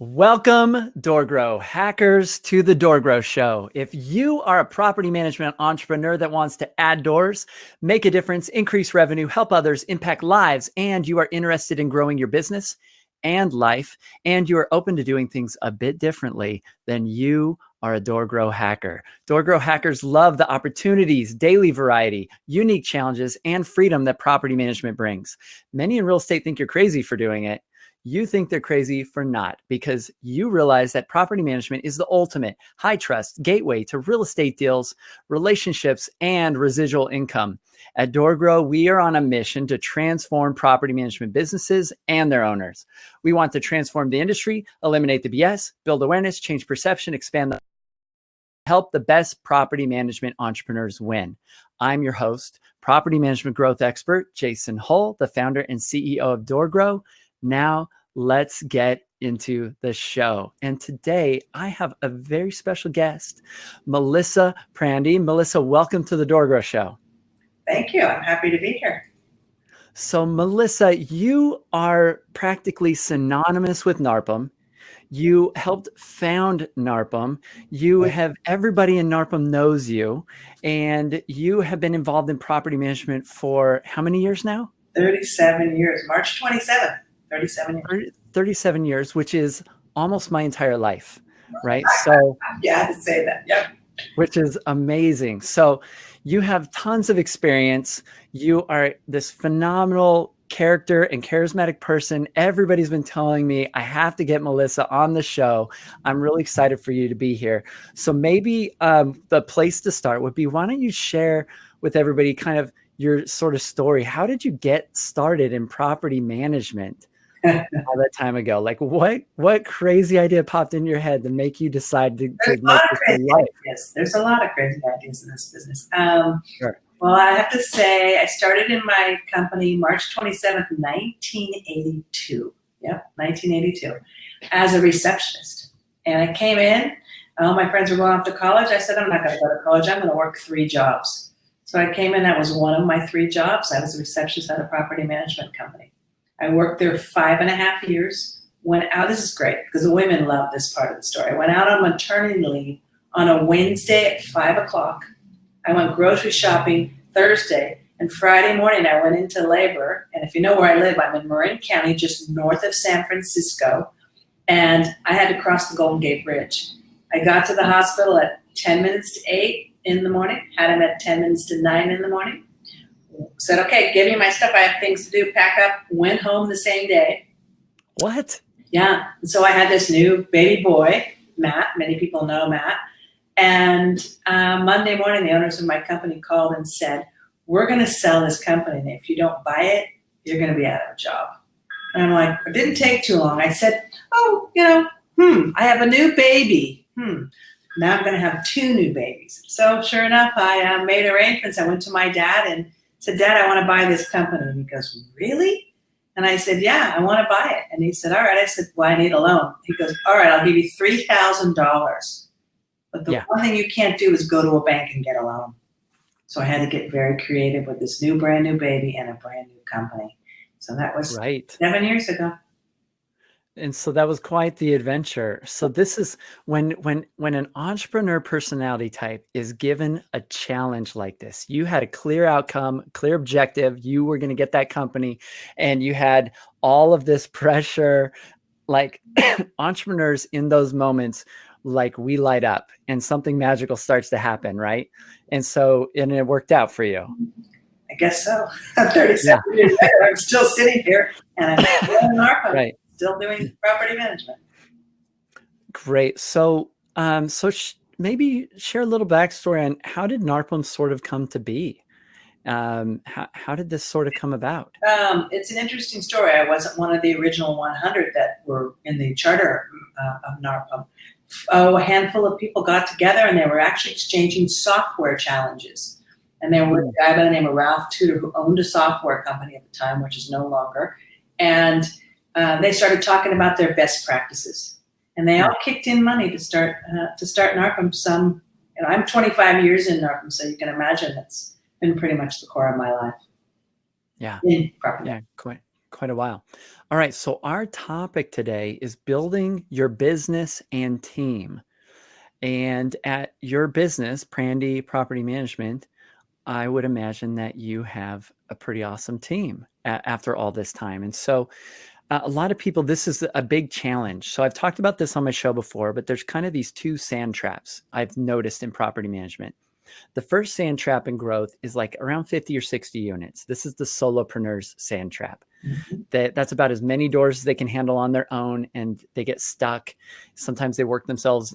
Welcome, DoorGrow hackers, to the DoorGrow Show. If you are a property management entrepreneur that wants to add doors, make a difference, increase revenue, help others, impact lives, and you are interested in growing your business and life, and you are open to doing things a bit differently, then you are a DoorGrow hacker. DoorGrow hackers love the opportunities, daily variety, unique challenges, and freedom that property management brings. Many in real estate think you're crazy for doing it. You think they're crazy for not, because you realize that property management is the ultimate high trust gateway to real estate deals, relationships, and residual income. At DoorGrow, we are on a mission to transform property management businesses and their owners. We want to transform the industry, eliminate the BS, build awareness, change perception, expand the help the best property management entrepreneurs win. I'm your host, property management growth expert, Jason Hull, the founder and CEO of DoorGrow. Now let's get into the show. And today I have a very special guest, Melissa Prandi. Melissa, welcome to the DoorGrow Show. Thank you. I'm happy to be here. So Melissa, you are practically synonymous with NARPM. You helped found NARPM. You have everybody in NARPM knows you, and you have been involved in property management for how many years now? 37 years, March 27th. 37 years. 37 years, which is almost my entire life, right? So yeah, I had to say that. Yep. Which is amazing. So you have tons of experience. You are this phenomenal character and charismatic person. Everybody's been telling me I have to get Melissa on the show. I'm really excited for you to be here. So maybe the place to start would be, why don't you share with everybody kind of your sort of story? How did you get started in property management all that time ago? Like what crazy idea popped in your head to make you decide to make this your life? Yes, there's a lot of crazy ideas in this business. Sure. Well, I have to say I started in my company March 27th, 1982. Yep, 1982, as a receptionist. And I came in, all my friends were going off to college. I said, I'm not going to go to college. I'm going to work 3 jobs. So I came in, that was one of my 3 jobs. I was a receptionist at a property management company. I worked there 5.5 years, went out, this is great because the women love this part of the story. I went out on maternity leave on a Wednesday at 5 o'clock. I went grocery shopping Thursday, and Friday morning I went into labor. And if you know where I live, I'm in Marin County, just north of San Francisco. And I had to cross the Golden Gate Bridge. I got to the hospital at 10 minutes to 8 in the morning, had him at 10 minutes to 9 in the morning. Said, okay, give me my stuff. I have things to do. Pack up. Went home the same day. What? Yeah. And so I had this new baby boy, Matt. Many people know Matt. And Monday morning, the owners of my company called and said, we're going to sell this company. And if you don't buy it, you're going to be out of a job. And I'm like, it didn't take too long. I said, oh, I have a new baby. Now I'm going to have 2 new babies. So sure enough, I made arrangements. I went to my dad and said, Dad, I want to buy this company. And he goes, really? And I said, yeah, I want to buy it. And he said, all right. I said, well, I need a loan. He goes, all right, I'll give you $3,000. But the one thing you can't do is go to a bank and get a loan. So I had to get very creative with this brand new baby and a brand new company. So that was 7 years ago. And so that was quite the adventure. So this is when an entrepreneur personality type is given a challenge like this. You had a clear outcome, clear objective. You were going to get that company, and you had all of this pressure. Like entrepreneurs in those moments, like we light up and something magical starts to happen, right? And it worked out for you. I guess so. 37 years later, I'm still sitting here, and I'm still in NARPM. Right. Still doing property management. Great. So, maybe share a little backstory on how did NARPM sort of come to be? How did this sort of come about? It's an interesting story. I wasn't one of the original 100 that were in the charter of NARPM. A handful of people got together, and they were actually exchanging software challenges. And there was a guy by the name of Ralph Tudor who owned a software company at the time, which is no longer. And they started talking about their best practices, and they all kicked in money to start NARPM. I'm 25 years in NARPM, so you can imagine it's been pretty much the core of my life. Yeah. In property. Yeah. Quite a while. All right. So our topic today is building your business and team. And at your business, Prandi Property Management, I would imagine that you have a pretty awesome team after all this time. And so a lot of people, this is a big challenge. So I've talked about this on my show before, but there's kind of these two sand traps I've noticed in property management. The first sand trap in growth is like around 50 or 60 units. This is the solopreneur's sand trap. That's about as many doors as they can handle on their own, and they get stuck. Sometimes they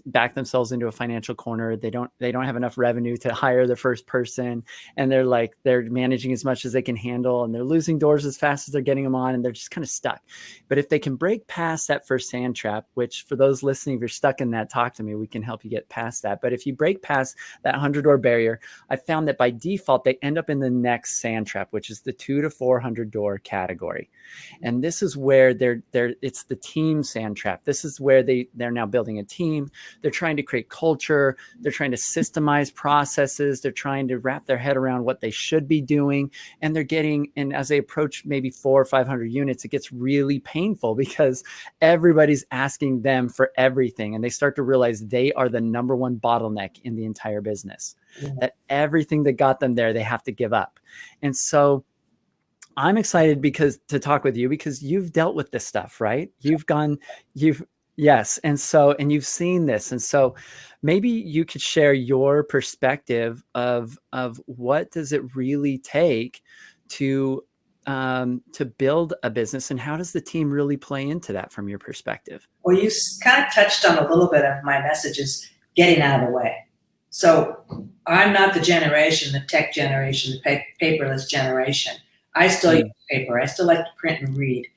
back themselves into a financial corner. They don't have enough revenue to hire their first person, and they're managing as much as they can handle, and they're losing doors as fast as they're getting them on, and they're just kind of stuck. But if they can break past that first sand trap, which for those listening, if you're stuck in that, talk to me. We can help you get past that. But if you break past that 100-door barrier, I found that by default they end up in the next sand trap, which is the 200 to 400 door category. And this is where it's the team sand trap. This is where they're now building a team. They're trying to create culture. They're trying to systemize processes. They're trying to wrap their head around what they should be doing. And as they approach maybe 400 or 500 units, it gets really painful because everybody's asking them for everything. And they start to realize they are the number one bottleneck in the entire business, that everything that got them there, they have to give up. And so I'm excited to talk with you because you've dealt with this stuff, right? Yes. And you've seen this. And so maybe you could share your perspective of what does it really take to build a business, and how does the team really play into that from your perspective? Well, you kind of touched on a little bit of my messages, getting out of the way. So I'm not the tech generation, the paperless generation. I still use paper. I still like to print and read.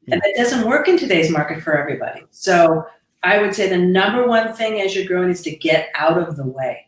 And that doesn't work in today's market for everybody. So I would say the number one thing as you're growing is to get out of the way.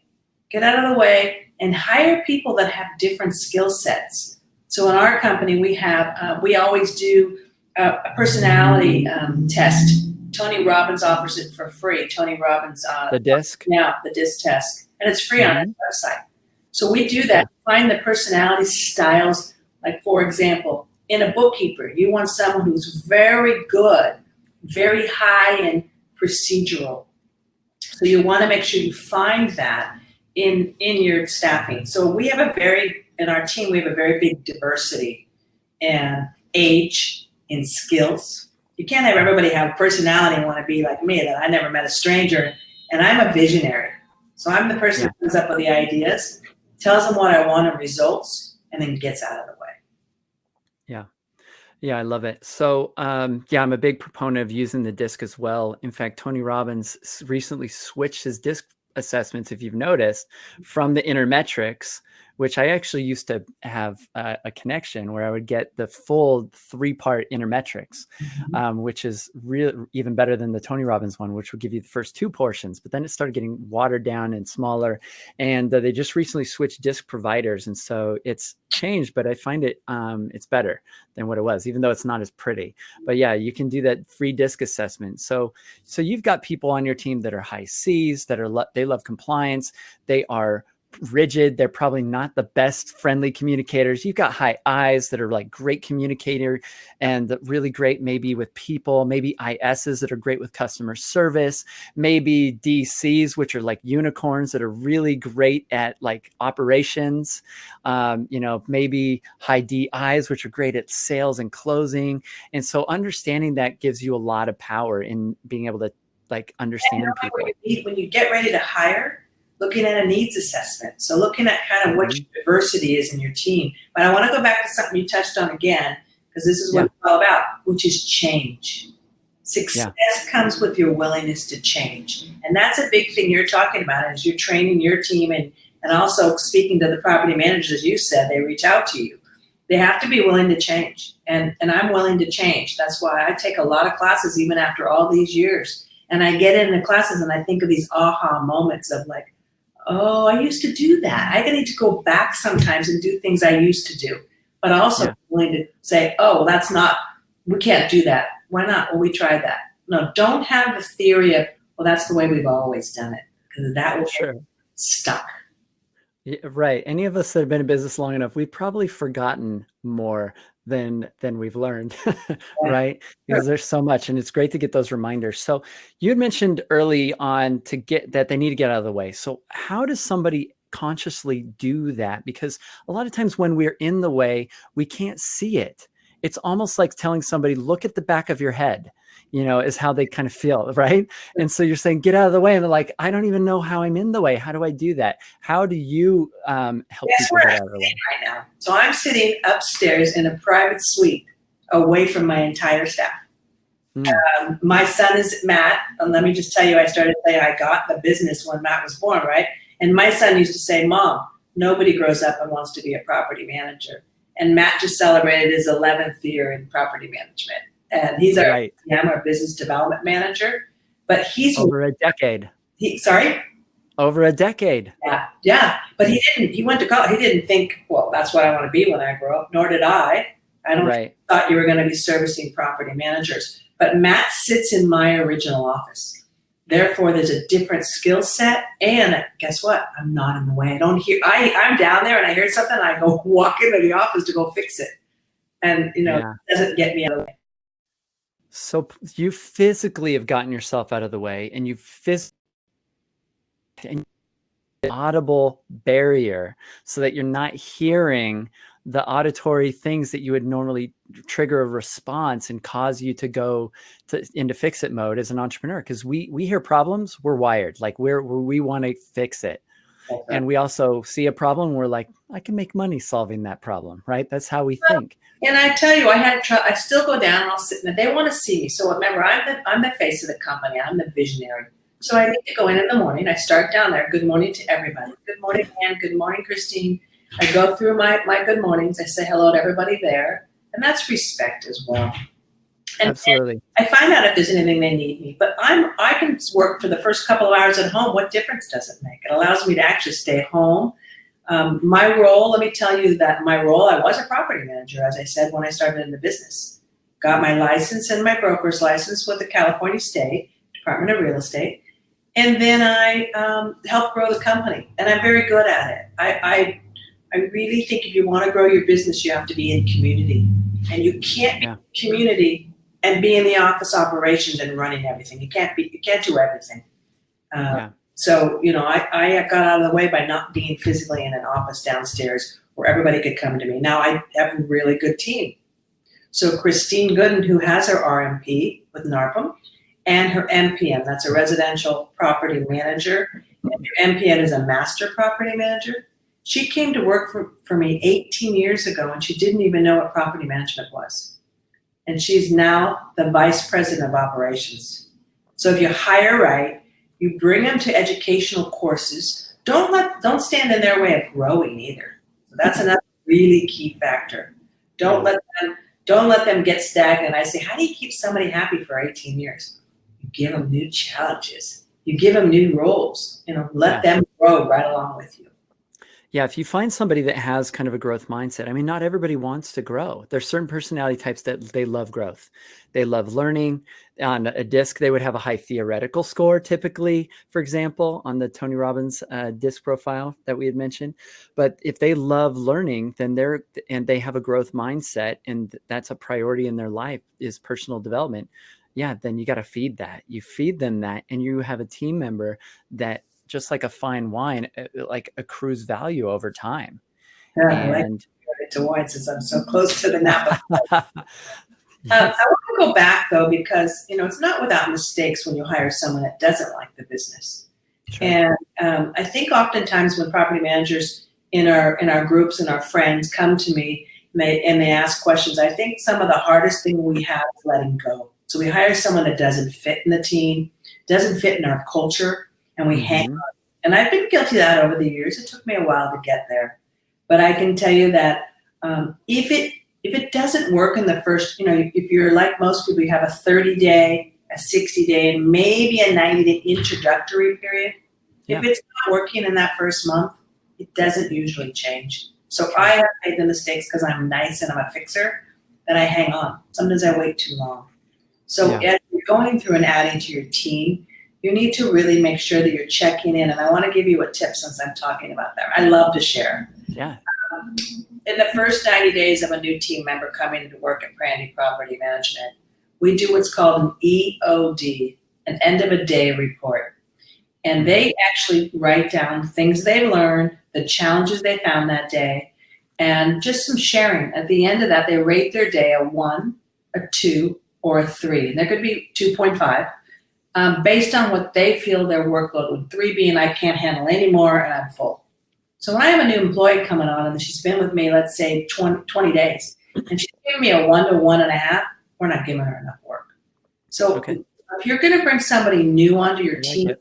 Get out of the way and hire people that have different skill sets. So in our company, we always do a personality test. Tony Robbins offers it for free. Tony Robbins. The DISC? Yeah, the DISC test. And it's free on his website. So we do that, find the personality styles. Like, for example, in a bookkeeper, you want someone who's very good, very high in procedural. So you want to make sure you find that in your staffing. So in our team, we have a very big diversity in age, in skills. You can't have everybody have personality and want to be like me, that I never met a stranger. And I'm a visionary. So I'm the person who comes up with the ideas, tells them what I want in results, and then gets out of the way. Yeah, I love it. So, I'm a big proponent of using the DISC as well. In fact, Tony Robbins recently switched his DISC assessments, if you've noticed, from the intermetrics, which I actually used to have a connection where I would get the full 3-part intermetrics, which is even better than the Tony Robbins one, which would give you the first 2 portions. But then it started getting watered down and smaller. And they just recently switched DISC providers. And so it's changed, but I find it's better than what it was, even though it's not as pretty. But yeah, you can do that free DISC assessment. So you've got people on your team that are high Cs, they love compliance. They are rigid. They're probably not the best friendly communicators. You've got high Is that are like great communicator and really great maybe with people, maybe ISs that are great with customer service, maybe DCs, which are like unicorns that are really great at like operations, maybe high DIs, which are great at sales and closing. And so understanding that gives you a lot of power in being able to like understand people. When you get ready to hire, looking at a needs assessment. So looking at kind of what your diversity is in your team. But I want to go back to something you touched on again, because this is what it's all about, which is change. Success comes with your willingness to change. And that's a big thing you're talking about as you're training your team and also speaking to the property managers, as you said, they reach out to you. They have to be willing to change. And I'm willing to change. That's why I take a lot of classes even after all these years. And I get into classes and I think of these aha moments of like, oh, I used to do that. I need to go back sometimes and do things I used to do. But also willing to say, oh, well, we can't do that. Why not? Well, we tried that. No, don't have the theory of, well, that's the way we've always done it. Because that will get stuck. Yeah, right. Any of us that have been in business long enough, we've probably forgotten more than we've learned, right? Because there's so much, and it's great to get those reminders. So you had mentioned early on to get that they need to get out of the way. So how does somebody consciously do that? Because a lot of times when we're in the way, we can't see it. It's almost like telling somebody, look at the back of your head, is how they kind of feel, right? And so you're saying, get out of the way. And they're like, I don't even know how I'm in the way. How do I do that? How do you help people get out of the way? Right now. So I'm sitting upstairs in a private suite away from my entire staff. My son is Matt, and let me just tell you, I started saying I got the business when Matt was born, right? And my son used to say, Mom, nobody grows up and wants to be a property manager. And Matt just celebrated his 11th year in property management. And he's our business development manager. But he's over a decade. Sorry? Over a decade. Yeah. But he went to college. He didn't think, well, that's what I want to be when I grow up, nor did I. I don't thought you were going to be servicing property managers. But Matt sits in my original office. Therefore, there's a different skill set. And guess what? I'm not in the way. I'm down there and I hear something, I go walk into the office to go fix it. And, it doesn't get me out of the way. So you physically have gotten yourself out of the way, and you audible barrier so that you're not hearing the auditory things that you would normally trigger a response and cause you to go into fix it mode as an entrepreneur. Because we hear problems, we're wired, like we want to fix it. Okay. And we also see a problem, we're like, I can make money solving that problem, right? That's how we think. And I tell you, I still go down and I'll sit in there. They want to see me. So remember, I'm the face of the company. I'm the visionary. So I need to go in the morning. I start down there. Good morning to everybody. Good morning, Ann. Good morning, Christine. I go through my good mornings. I say hello to everybody there. And that's respect as well. And absolutely. I find out if there's anything they need me. But I can work for the first couple of hours at home. What difference does it make? It allows me to actually stay home. My role, let me tell you that I was a property manager, as I said, when I started in the business. Got my license and my broker's license with the California State Department of Real Estate. And then I helped grow the company. And I'm very good at it. I really think if you want to grow your business, you have to be in community. And you can't be in community and be in the office operations and running everything. You can't do everything. So, I got out of the way by not being physically in an office downstairs where everybody could come to me. Now I have a really good team. So Christine Gooden, who has her RMP with NARPM, and her MPM, that's a residential property manager. And her MPM is a master property manager. She came to work for me 18 years ago, and she didn't even know what property management was. And she's now the vice president of operations. So if you hire right, you bring them to educational courses. Don't stand in their way of growing either. So that's another really key factor. Don't let them get stagnant. I say, how do you keep somebody happy for 18 years? You give them new challenges. You give them new roles. Let them grow right along with you. Yeah, if you find somebody that has kind of a growth mindset, I mean, not everybody wants to grow. There's certain personality types that they love growth. They love learning. On a DISC, they would have a high theoretical score, typically, for example, on the Tony Robbins DISC profile that we had mentioned. But if they love learning, then they have a growth mindset, and that's a priority in their life is personal development. Yeah, then you got to feed that. You feed them that, and you have a team member that, just like a fine wine, like accrues value over time. Yeah, and I like to wine since I'm so close to the Napa. I want to go back though, because it's not without mistakes when you hire someone that doesn't like the business. Sure. And I think oftentimes when property managers in our groups and our friends come to me and they ask questions, I think some of the hardest thing we have is letting go. So we hire someone that doesn't fit in the team, doesn't fit in our culture, and we hang on. And I've been guilty of that over the years. It took me a while to get there. But I can tell you that if it doesn't work in the first, if you're like most people, you have a 30-day, a 60-day, and maybe a 90-day introductory period. Yeah. If it's not working in that first month, it doesn't usually change. So I have made the mistakes because I'm nice and I'm a fixer that I hang on. Sometimes I wait too long. So as you're going through and adding to your team, you need to really make sure that you're checking in. And I want to give you a tip since I'm talking about that. I love to share. Yeah. in the first 90 days of a new team member coming to work at Prandi Property Management, we do what's called an EOD, an end of a day report. And they actually write down things they learned, the challenges they found that day, and just some sharing. At the end of that, they rate their day a 1, a 2, or a 3. And there could be 2.5. Based on what they feel their workload would. 3 being I can't handle anymore and I'm full. So when I have a new employee coming on and she's been with me, let's say 20 days, and she's giving me a 1 to 1.5, we're not giving her enough work. So if you're going to bring somebody new onto your team,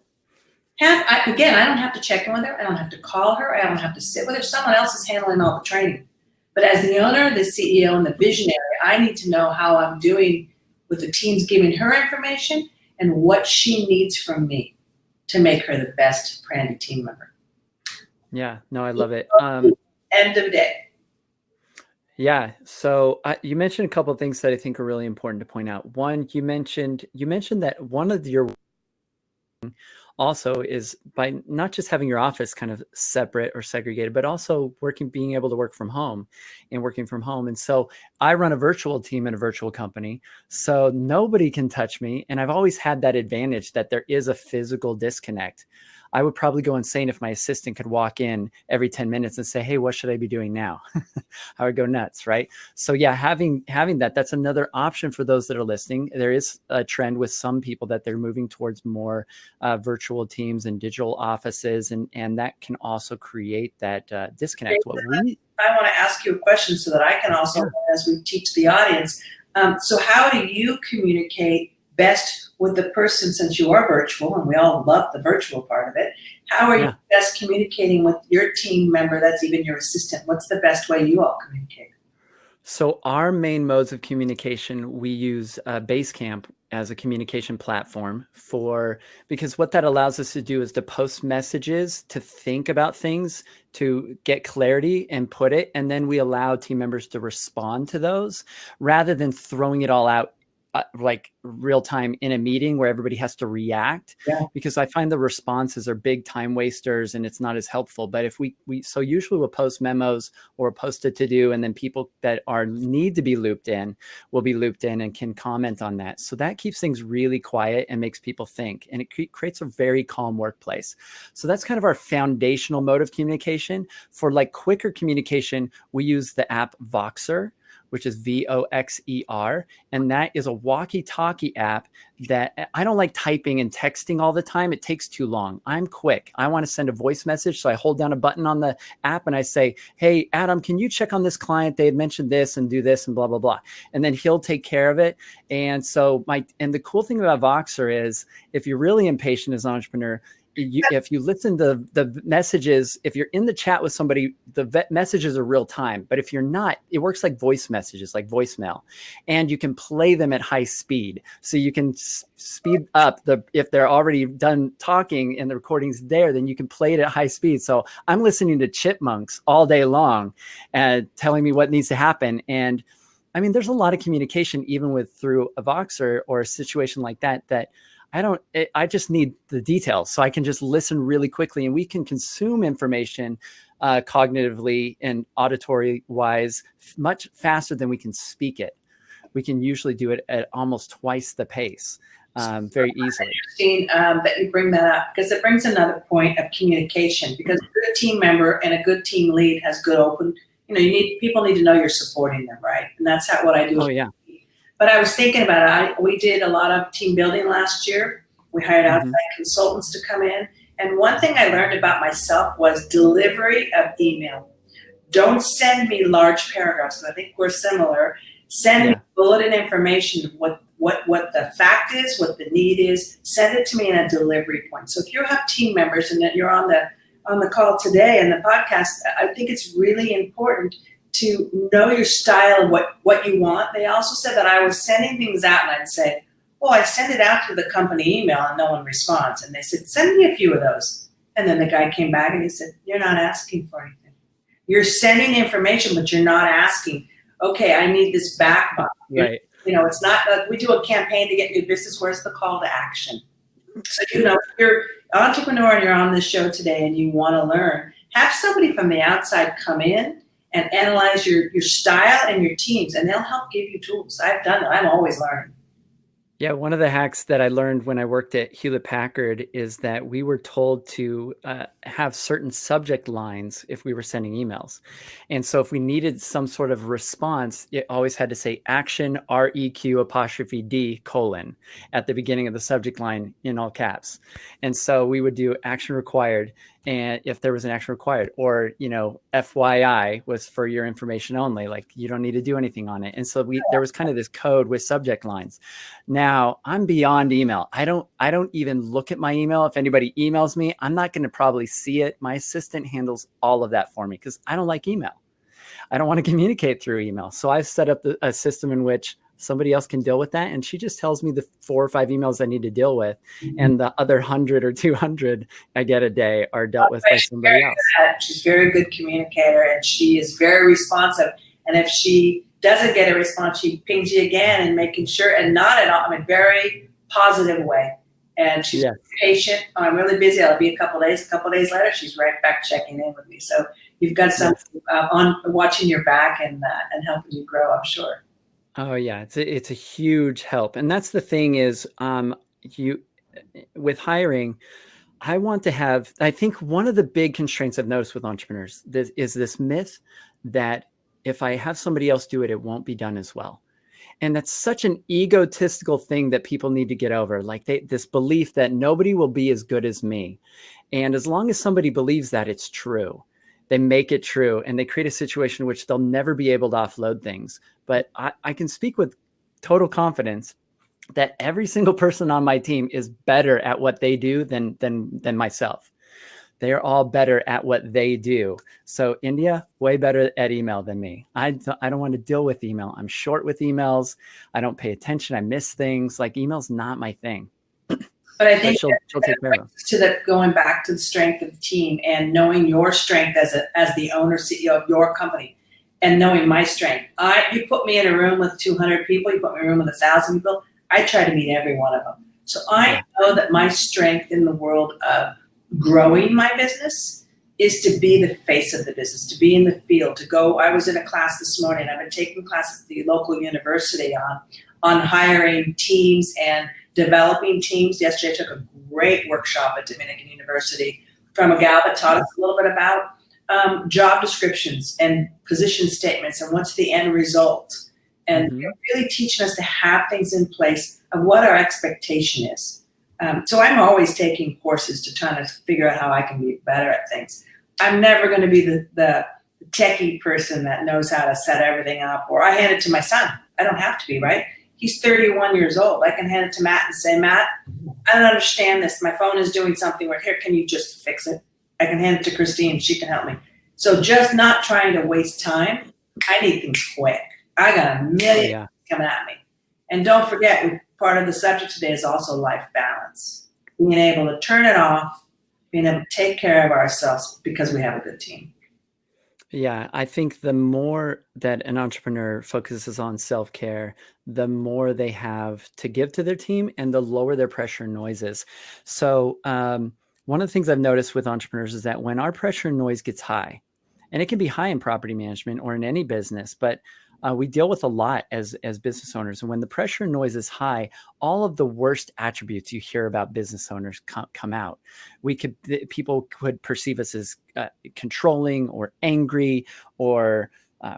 again, I don't have to check in with her. I don't have to call her. I don't have to sit with her. Someone else is handling all the training. But as the owner, the CEO, and the visionary, I need to know how I'm doing with the teams giving her information and what she needs from me to make her the best Prandi team member. Yeah, no, I love it. End of day. Yeah. So you mentioned a couple of things that I think are really important to point out. One, you mentioned that one of your also is by not just having your office kind of separate or segregated, but also being able to work from home and working from home. And so I run a virtual team in a virtual company, so nobody can touch me. And I've always had that advantage that there is a physical disconnect. I would probably go insane if my assistant could walk in every 10 minutes and say, hey, what should I be doing now? I would go nuts, right? So yeah, having that's another option for those that are listening. There is a trend with some people that they're moving towards more virtual teams and digital offices, and that can also create that disconnect. I want to ask you a question so that I can also, as we teach the audience, so how do you communicate best with the person, since you are virtual, and we all love the virtual part of it? How are you best communicating with your team member that's even your assistant? What's the best way you all communicate? So our main modes of communication, we use Basecamp as a communication platform because what that allows us to do is to post messages, to think about things, to get clarity and put it, and then we allow team members to respond to those rather than throwing it all out like real time in a meeting where everybody has to react, because I find the responses are big time wasters and it's not as helpful. But if so usually we'll post memos or post a to do, and then people that need to be looped in will be looped in and can comment on that. So that keeps things really quiet and makes people think, and it creates a very calm workplace. So that's kind of our foundational mode of communication. For like quicker communication, we use the app Voxer, which is Voxer. And that is a walkie-talkie app that I don't like typing and texting all the time. It takes too long. I'm quick. I want to send a voice message. So I hold down a button on the app and I say, hey, Adam, can you check on this client? They had mentioned this and do this and blah, blah, blah. And then he'll take care of it. And so the cool thing about Voxer is if you're really impatient as an entrepreneur, if you listen to the messages, if you're in the chat with somebody, the messages are real time. But if you're not, it works like voice messages, like voicemail, and you can play them at high speed. So you can speed up if they're already done talking and the recording's there, then you can play it at high speed. So I'm listening to chipmunks all day long and telling me what needs to happen. And I mean, there's a lot of communication even through a Voxer or a situation like that I just need the details, so I can just listen really quickly, and we can consume information cognitively and auditory wise much faster than we can speak it. We can usually do it at almost twice the pace, very easily. Interesting that you bring that up, because it brings another point of communication, because a good team member and a good team lead has good open, people need to know you're supporting them, right? And that's what I do. Oh, yeah. But I was thinking about it. We did a lot of team building last year. We hired outside consultants to come in. And one thing I learned about myself was delivery of email. Don't send me large paragraphs, because I think we're similar. Send me bulleted information, what the fact is, what the need is. Send it to me in a delivery point. So if you have team members and that you're on the call today and the podcast, I think it's really important to know your style, what you want. They also said that I was sending things out and I'd say, well, I send it out to the company email and no one responds. And they said, send me a few of those. And then the guy came back and he said, you're not asking for anything. You're sending information, but you're not asking, okay, I need this back box. Right. It's not like we do a campaign to get new business. Where's the call to action? So, if you're an entrepreneur and you're on this show today and you want to learn, have somebody from the outside come in and analyze your style and your teams, and they'll help give you tools. I've done that. I'm always learning. Yeah, one of the hacks that I learned when I worked at Hewlett Packard is that we were told to have certain subject lines if we were sending emails. And so if we needed some sort of response, it always had to say action REQ apostrophe D colon at the beginning of the subject line in all caps. And so we would do action required. And if there was an action required, or, FYI was for your information only, like you don't need to do anything on it. And so there was kind of this code with subject lines. Now I'm beyond email. I don't even look at my email. If anybody emails me, I'm not going to probably see it. My assistant handles all of that for me because I don't like email. I don't want to communicate through email. So I've set up a system in which somebody else can deal with that. And she just tells me the 4 or 5 emails I need to deal with. And the other 100 or 200 I get a day are dealt with by somebody else. She's a very good communicator, and she is very responsive. And if she doesn't get a response, she pings you again and making sure, and not at all, very positive way. And she's patient. Oh, I'm really busy. I'll be a couple days. A couple days later, she's right back checking in with me. So you've got some on watching your back and helping you grow, I'm sure. Oh yeah, it's a huge help. And that's the thing is, with hiring, I think one of the big constraints I've noticed with entrepreneurs is this myth that if I have somebody else do it, it won't be done as well. And that's such an egotistical thing that people need to get over. Like this belief that nobody will be as good as me. And as long as somebody believes that, it's true. They make it true, and they create a situation in which they'll never be able to offload things. But I can speak with total confidence that every single person on my team is better at what they do than myself. They are all better at what they do. So India, way better at email than me. I don't want to deal with email. I'm short with emails. I don't pay attention. I miss things. Like email's not my thing. But I think she'll take care of them. Going back to the strength of the team and knowing your strength as the owner, CEO of your company, and knowing my strength. You put me in a room with 200 people, you put me in a room with 1,000 people, I try to meet every one of them. So I know that my strength in the world of growing my business is to be the face of the business, to be in the field, to go. I was in a class this morning. I've been taking classes at the local university on hiring teams and developing teams. Yesterday I took a great workshop at Dominican University from a gal that taught us a little bit about job descriptions and position statements and what's the end result. And really teaching us to have things in place of what our expectation is. So I'm always taking courses to try to figure out how I can be better at things. I'm never going to be the techie person that knows how to set everything up, or I hand it to my son. I don't have to be, right? He's 31 years old. I can hand it to Matt and say, Matt, I don't understand this. My phone is doing something where here, can you just fix it? I can hand it to Christine. She can help me. So just not trying to waste time. I need things quick. I got a million coming at me. And don't forget, part of the subject today is also life balance. Being able to turn it off, being able to take care of ourselves because we have a good team. Yeah, I think the more that an entrepreneur focuses on self-care, the more they have to give to their team and the lower their pressure and noise is. So one of the things I've noticed with entrepreneurs is that when our pressure and noise gets high, and it can be high in property management or in any business, but we deal with a lot as business owners. And when the pressure and noise is high, all of the worst attributes you hear about business owners come out. People could perceive us as controlling or angry or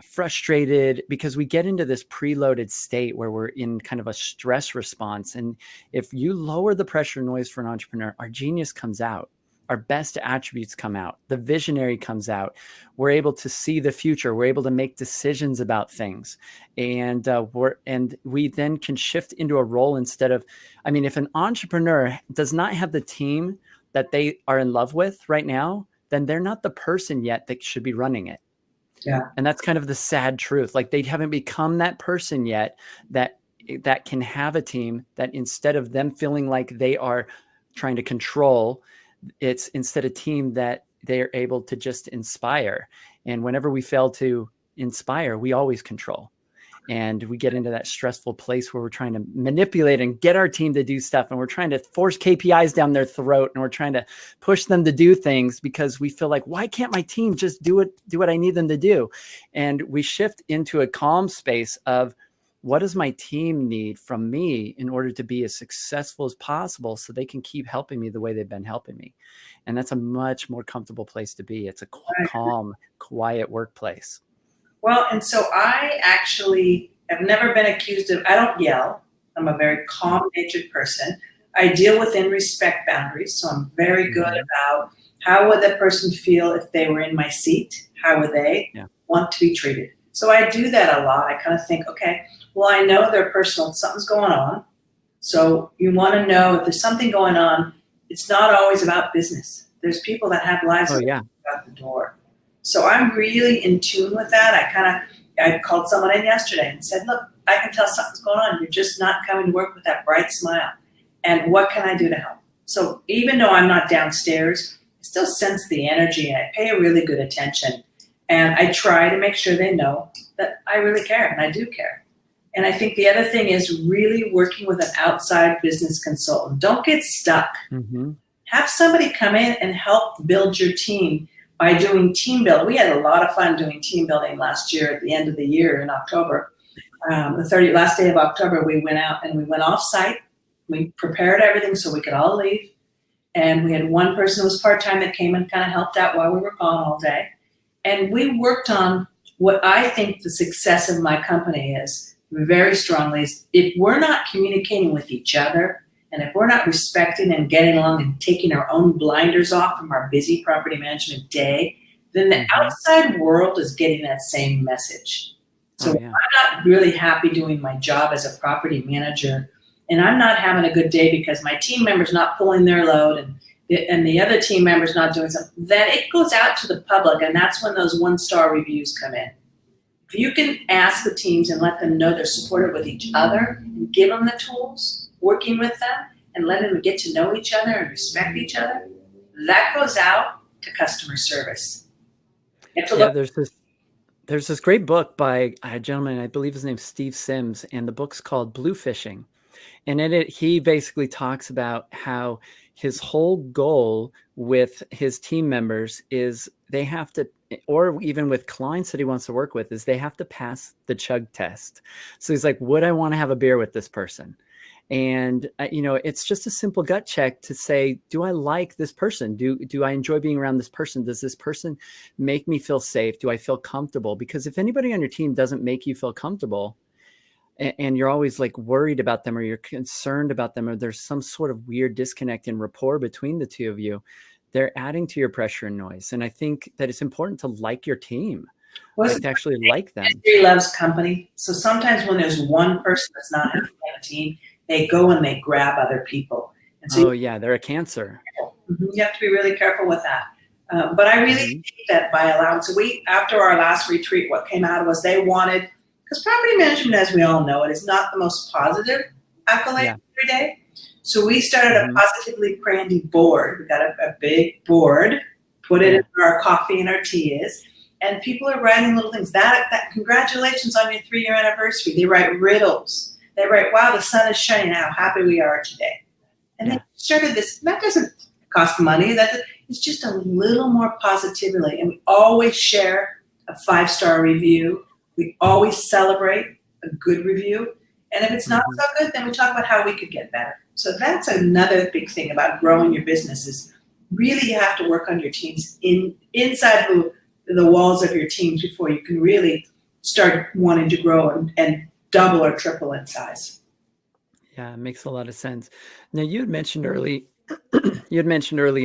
frustrated, because we get into this preloaded state where we're in kind of a stress response. And if you lower the pressure and noise for an entrepreneur, our genius comes out. Our best attributes come out. The visionary comes out. We're able to see the future. We're able to make decisions about things. And we then can shift into a role instead of, if an entrepreneur does not have the team that they are in love with right now, then they're not the person yet that should be running it. Yeah. And that's kind of the sad truth. Like they haven't become that person yet that can have a team that, instead of them feeling like they are trying to control, it's instead a team that they're able to just inspire. And whenever we fail to inspire, we always control. And we get into that stressful place where we're trying to manipulate and get our team to do stuff. And we're trying to force KPIs down their throat. And we're trying to push them to do things because we feel like, why can't my team just do what I need them to do? And we shift into a calm space of, what does my team need from me in order to be as successful as possible so they can keep helping me the way they've been helping me? And that's a much more comfortable place to be. It's a calm, quiet workplace. Well, and so I actually have never been accused of, I don't yell. I'm a very calm-natured person. I deal within respect boundaries. So I'm very good about how would that person feel if they were in my seat? How would they want to be treated? So I do that a lot. I kind of think, okay, well, I know they're personal, something's going on. So you want to know if there's something going on, it's not always about business. There's people that have lives out the door. So I'm really in tune with that. I called someone in yesterday and said, look, I can tell something's going on. You're just not coming to work with that bright smile. And what can I do to help? So even though I'm not downstairs, I still sense the energy and I pay a really good attention. And I try to make sure they know that I really care, and I do care. And I think the other thing is really working with an outside business consultant. Don't get stuck. Have somebody come in and help build your team by doing team building. We had a lot of fun doing team building last year at the end of the year in October. The last day of October, we went out and we went off site. We prepared everything so we could all leave. And we had one person who was part-time that came and kind of helped out while we were gone all day. And we worked on what I think the success of my company is very strongly is if we're not communicating with each other and if we're not respecting and getting along and taking our own blinders off from our busy property management day, then the outside world is getting that same message. So I'm not really happy doing my job as a property manager and I'm not having a good day because my team member's not pulling their load and the other team member's not doing something, then it goes out to the public and that's when those 1-star reviews come in. If you can ask the teams and let them know they're supported with each other and give them the tools, working with them and letting them get to know each other and respect each other, that goes out to customer service. There's this great book by a gentleman, I believe his name's Steve Sims, and the book's called Blue Fishing. And in it, he basically talks about how his whole goal with his team members is they have to, or even with clients that he wants to work with, is they have to pass the chug test. So he's like, would I want to have a beer with this person? And, it's just a simple gut check to say, do I like this person? Do I enjoy being around this person? Does this person make me feel safe? Do I feel comfortable? Because if anybody on your team doesn't make you feel comfortable, and you're always like worried about them or you're concerned about them, or there's some sort of weird disconnect in rapport between the two of you, they're adding to your pressure and noise. And I think that it's important to like your team, to actually like them. Industry loves company. So sometimes when there's one person that's not happy on a team, they go and they grab other people. And so they're a cancer. You have to be really careful with that. But I really think that by allowing, so after our last retreat, what came out was they wanted, because property management, as we all know, it is not the most positive accolade every day. So we started a Positively Prandi board. We got a big board, put it in where our coffee and our tea is, and people are writing little things. That congratulations on your 3-year anniversary. They write riddles. They write, wow, the sun is shining, how happy we are today. And they started this. That doesn't cost money. It's just a little more positivity. And we always share a 5-star review. We always celebrate a good review. And if it's not so good, then we talk about how we could get better. So that's another big thing about growing your business is really you have to work on your teams inside the walls of your teams before you can really start wanting to grow and double or triple in size. Yeah, it makes a lot of sense. Now, you had mentioned early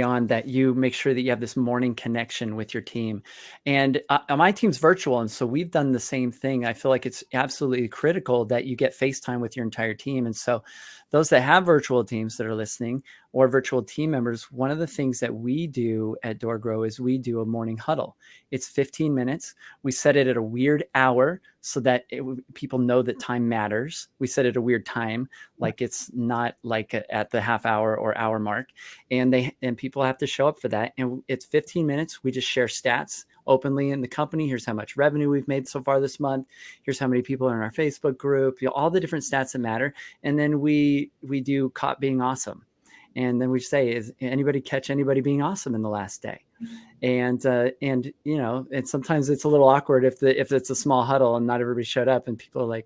on that you make sure that you have this morning connection with your team. And my team's virtual, and so we've done the same thing. I feel like it's absolutely critical that you get FaceTime with your entire team. And so those that have virtual teams that are listening or virtual team members, one of the things that we do at DoorGrow is we do a morning huddle. It's 15 minutes. We set it at a weird hour so that people know that time matters. We set it at a weird time, like it's not like at the half hour or hour mark. And people have to show up for that. And it's 15 minutes. We just share stats openly in the company. Here's how much revenue we've made so far this month. Here's how many people are in our Facebook group, all the different stats that matter. And then we do caught being awesome. And then we say, is anybody catch anybody being awesome in the last day? And and sometimes it's a little awkward if it's a small huddle and not everybody showed up and people are like,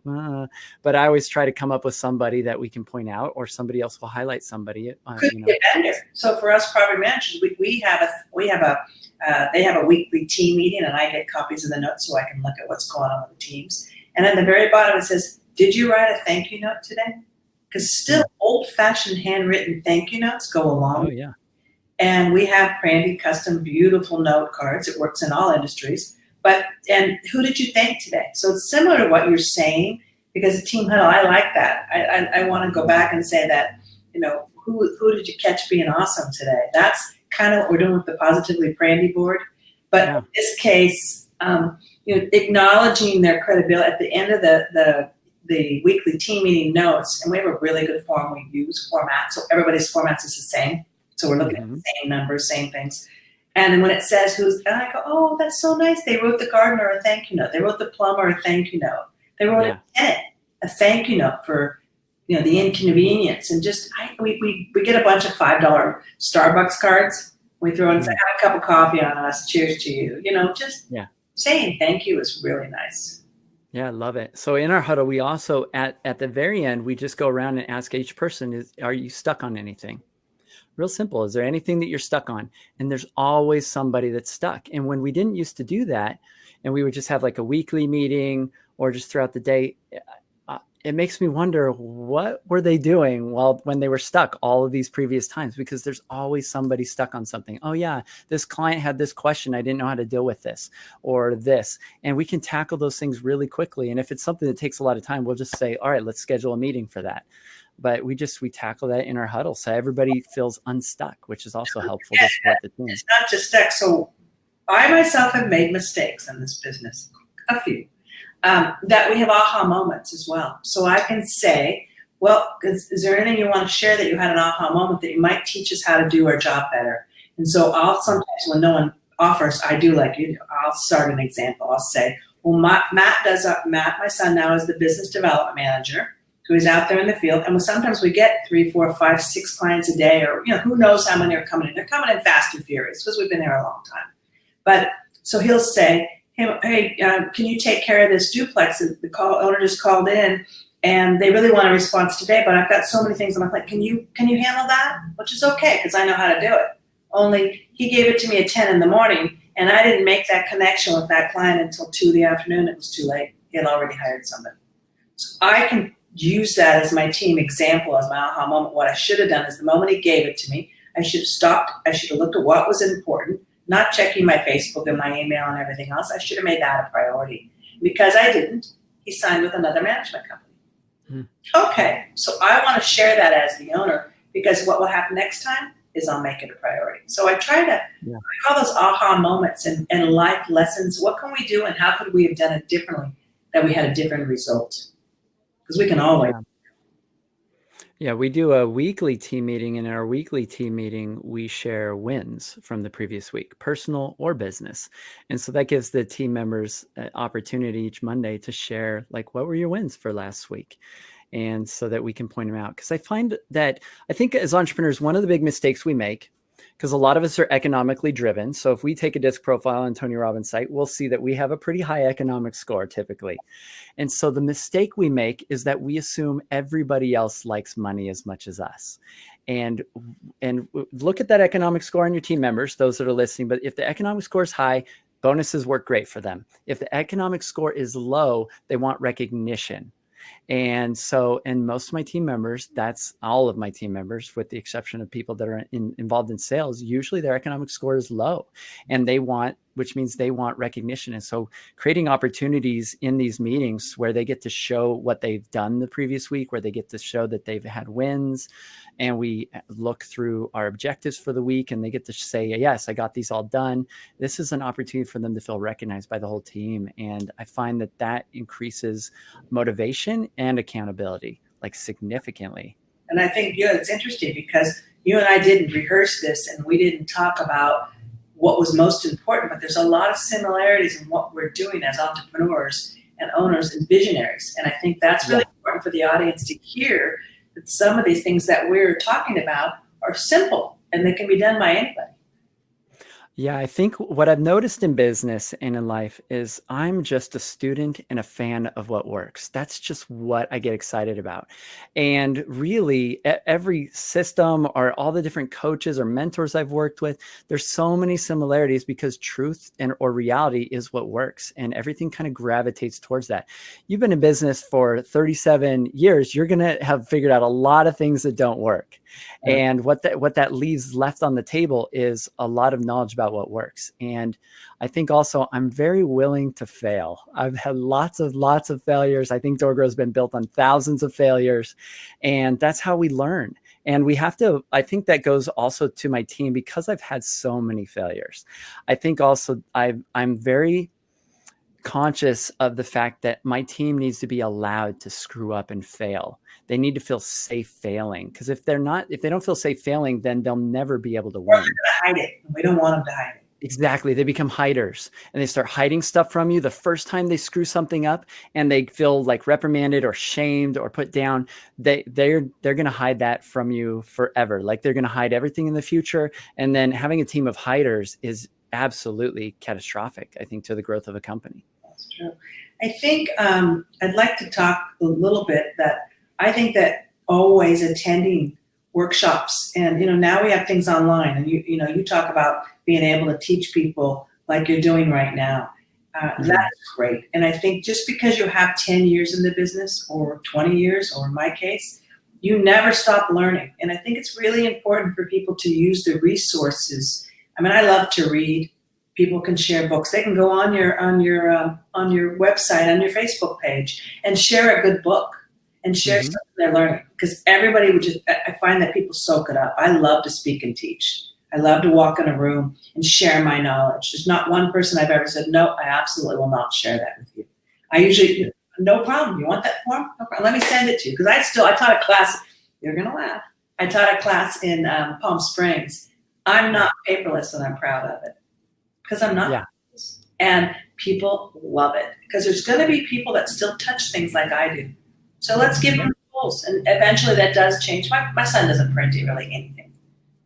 but I always try to come up with somebody that we can point out, or somebody else will highlight somebody. Could be a vendor. So for us property managers, they have a weekly team meeting, and I get copies of the notes so I can look at what's going on with the teams. And at the very bottom it says, "Did you write a thank you note today?" Because still old-fashioned handwritten thank you notes go along. Oh yeah. And we have Prandi custom beautiful note cards. It works in all industries. And who did you thank today? So it's similar to what you're saying, because a team huddle, I like that. I want to go back and say that, who did you catch being awesome today? That's kind of what we're doing with the Positively Prandi board. But in this case, acknowledging their credibility at the end of the weekly team meeting notes, and we have a really good form we use, format, so everybody's formats is the same. So we're looking at the same numbers, same things. And then when it says and I go, oh, that's so nice. They wrote the gardener a thank you note. They wrote the plumber a thank you note. They wrote a tenant a thank you note for, the inconvenience. And just, we get a bunch of $5 Starbucks cards. We throw in, have a cup of coffee on us. Cheers to you. Saying thank you is really nice. Yeah, I love it. So in our huddle, we also, at the very end, we just go around and ask each person, are you stuck on anything? Real simple. Is there anything that you're stuck on? And there's always somebody that's stuck. And when we didn't used to do that, and we would just have like a weekly meeting or just throughout the day, it makes me wonder, what were they doing when they were stuck all of these previous times? Because there's always somebody stuck on something. Oh yeah, this client had this question. I didn't know how to deal with this or this. And we can tackle those things really quickly. And if it's something that takes a lot of time, we'll just say, all right, let's schedule a meeting for that. But we tackle that in our huddle, so everybody feels unstuck, which is also helpful to support the team. It's not just stuck. So I myself have made mistakes in this business, a few, that we have aha moments as well. So I can say, well, is there anything you want to share that you had an aha moment that you might teach us how to do our job better? And so I'll sometimes, when no one offers, I do like you do. I'll start an example. I'll say, well, Matt, my son now is the business development manager. So he's out there in the field, and sometimes we get 3, 4, 5, 6 clients a day, or who knows how many are coming in. They're coming in fast and furious because we've been there a long time. But so he'll say, "Hey, can you take care of this duplex? The owner just called in, and they really want a response today. But I've got so many things on my plate. Can you handle that?" Which is okay because I know how to do it. Only he gave it to me at 10 in the morning, and I didn't make that connection with that client until 2 in the afternoon. It was too late. He had already hired somebody. So I can use that as my team example, as my aha moment. What I should have done is the moment he gave it to me, I should have stopped. I should have looked at what was important, not checking my Facebook and my email and everything else. I should have made that a priority. Because I didn't, he signed with another management company. Okay, so I want to share that as the owner, because what will happen next time is I'll make it a priority. So I try to, I call those aha moments and life lessons. What can we do and how could we have done it differently that we had a different result? Because we can always. Yeah, we do a weekly team meeting, and in our weekly team meeting, we share wins from the previous week, personal or business. And so that gives the team members an opportunity each Monday to share, like, what were your wins for last week? And so that we can point them out. Because I think as entrepreneurs, one of the big mistakes we make, because a lot of us are economically driven. So if we take a disc profile on Tony Robbins' site, we'll see that we have a pretty high economic score typically. And so the mistake we make is that we assume everybody else likes money as much as us. And look at that economic score on your team members, those that are listening. But if the economic score is high, bonuses work great for them. If the economic score is low, they want recognition. And so, and most of my team members, that's all of my team members, with the exception of people that are involved in sales, usually their economic score is low, and which means they want recognition. And so creating opportunities in these meetings where they get to show what they've done the previous week, where they get to show that they've had wins, and we look through our objectives for the week, and they get to say, yes, I got these all done. This is an opportunity for them to feel recognized by the whole team. And I find that increases motivation and accountability, like, significantly. And I think, it's interesting because you and I didn't rehearse this, and we didn't talk about what was most important, but there's a lot of similarities in what we're doing as entrepreneurs and owners and visionaries. And I think that's really important for the audience to hear, that some of these things that we're talking about are simple and they can be done by anybody. Yeah, I think what I've noticed in business and in life is I'm just a student and a fan of what works. That's just what I get excited about. And really, every system or all the different coaches or mentors I've worked with, there's so many similarities because truth or reality is what works. And everything kind of gravitates towards that. You've been in business for 37 years. You're going to have figured out a lot of things that don't work. And what that leaves left on the table is a lot of knowledge about what works. And I think also I'm very willing to fail. I've had lots of failures. I think DoorGrow has been built on thousands of failures, and that's how we learn. And we have to, I think that goes also to my team because I've had so many failures. I think also I'm very conscious of the fact that my team needs to be allowed to screw up and fail. They need to feel safe failing, because if they don't feel safe failing, then they'll never be able to win. We're going to hide it. We don't want them to hide it. Exactly. They become hiders and they start hiding stuff from you. The first time they screw something up and they feel like reprimanded or shamed or put down, they're going to hide that from you forever. Like they're going to hide everything in the future. And then having a team of hiders is absolutely catastrophic, I think, to the growth of a company. That's true. I think I'd like to talk a little bit that I think that always attending workshops, and now we have things online, and you talk about being able to teach people like you're doing right now. That's great. And I think just because you have 10 years in the business or 20 years, or in my case, you never stop learning. And I think it's really important for people to use the resources. I mean, I love to read. People can share books. They can go on your website, on your Facebook page, and share a good book and share something they're learning. Because everybody I find that people soak it up. I love to speak and teach. I love to walk in a room and share my knowledge. There's not one person I've ever said, no, I absolutely will not share that with you. I usually, no problem. You want that form? No problem. Let me send it to you. Because I taught a class, you're going to laugh. I taught a class in Palm Springs. I'm not paperless, and I'm proud of it. Because I'm not. Yeah. And people love it. Because there's going to be people that still touch things like I do. So let's give them tools. And eventually that does change. My son doesn't print really anything,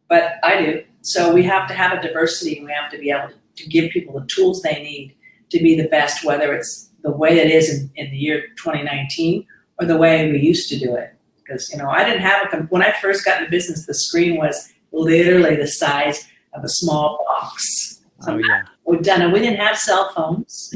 but I do. So we have to have a diversity, and we have to be able to give people the tools they need to be the best, whether it's the way it is in the year 2019 or the way we used to do it. Because, I didn't have when I first got into business, the screen was literally the size of a small box. So we've done it. We didn't have cell phones.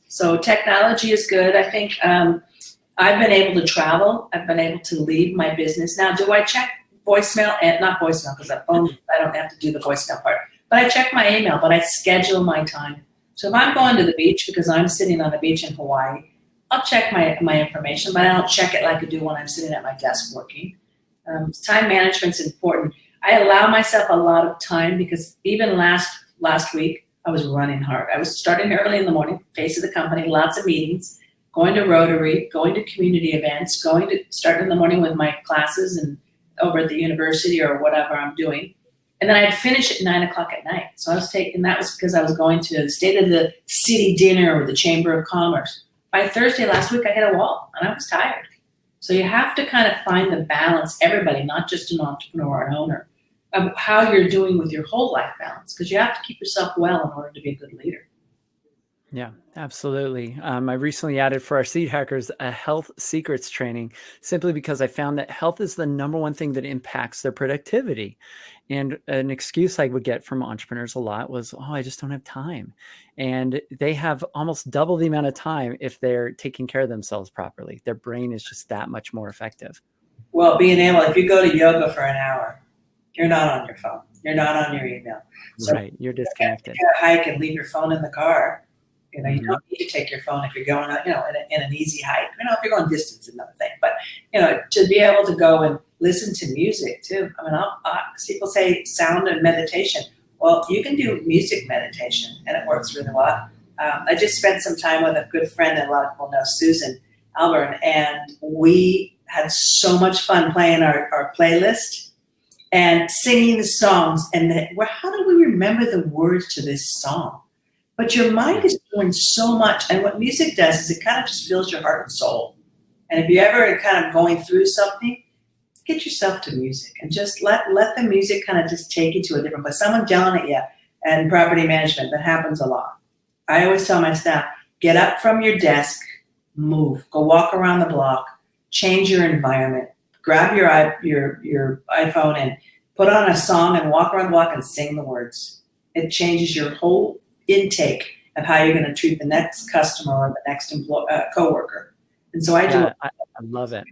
So technology is good. I think I've been able to travel. I've been able to leave my business. Now, do I check voicemail? And not voicemail, because I don't have to do the voicemail part. But I check my email, but I schedule my time. So if I'm going to the beach because I'm sitting on the beach in Hawaii, I'll check my information, but I don't check it like I do when I'm sitting at my desk working. Time management's important. I allow myself a lot of time, because even last week, I was running hard. I was starting early in the morning, face of the company, lots of meetings, going to Rotary, going to community events, starting in the morning with my classes and over at the university or whatever I'm doing. And then I'd finish at 9 o'clock at night. So that was because I was going to the State of the City dinner with the Chamber of Commerce. By Thursday last week, I hit a wall and I was tired. So you have to kind of find the balance, everybody, not just an entrepreneur or an owner, of how you're doing with your whole life balance, because you have to keep yourself well in order to be a good leader. Yeah, absolutely. I recently added for our seed hackers a health secrets training, simply because I found that health is the number one thing that impacts their productivity. And an excuse I would get from entrepreneurs a lot was, oh, I just don't have time. And they have almost double the amount of time if they're taking care of themselves properly. Their brain is just that much more effective. Well, if you go to yoga for an hour, you're not on your phone. You're not on your email. So right. You're disconnected. You can hike and leave your phone in the car. You don't need to take your phone if you're going, in an easy hike. If you're going distance, is another thing. But, to be able to go and listen to music too. I mean, people say sound and meditation. Well, you can do music meditation, and it works really well. I just spent some time with a good friend that a lot of people know, Susan Alburn, and we had so much fun playing our playlist. and singing the songs. And how do we remember the words to this song? But your mind is doing so much. And what music does is it kind of just fills your heart and soul. And if you ever kind of going through something, get yourself to music and just let the music kind of just take you to a different place. Someone yelling at you and property management, that happens a lot. I always tell my staff, get up from your desk, move, go walk around the block, change your environment, grab your iPhone and put on a song and walk around the block and sing the words. It changes your whole intake of how you're going to treat the next customer or the next coworker. And so I love it.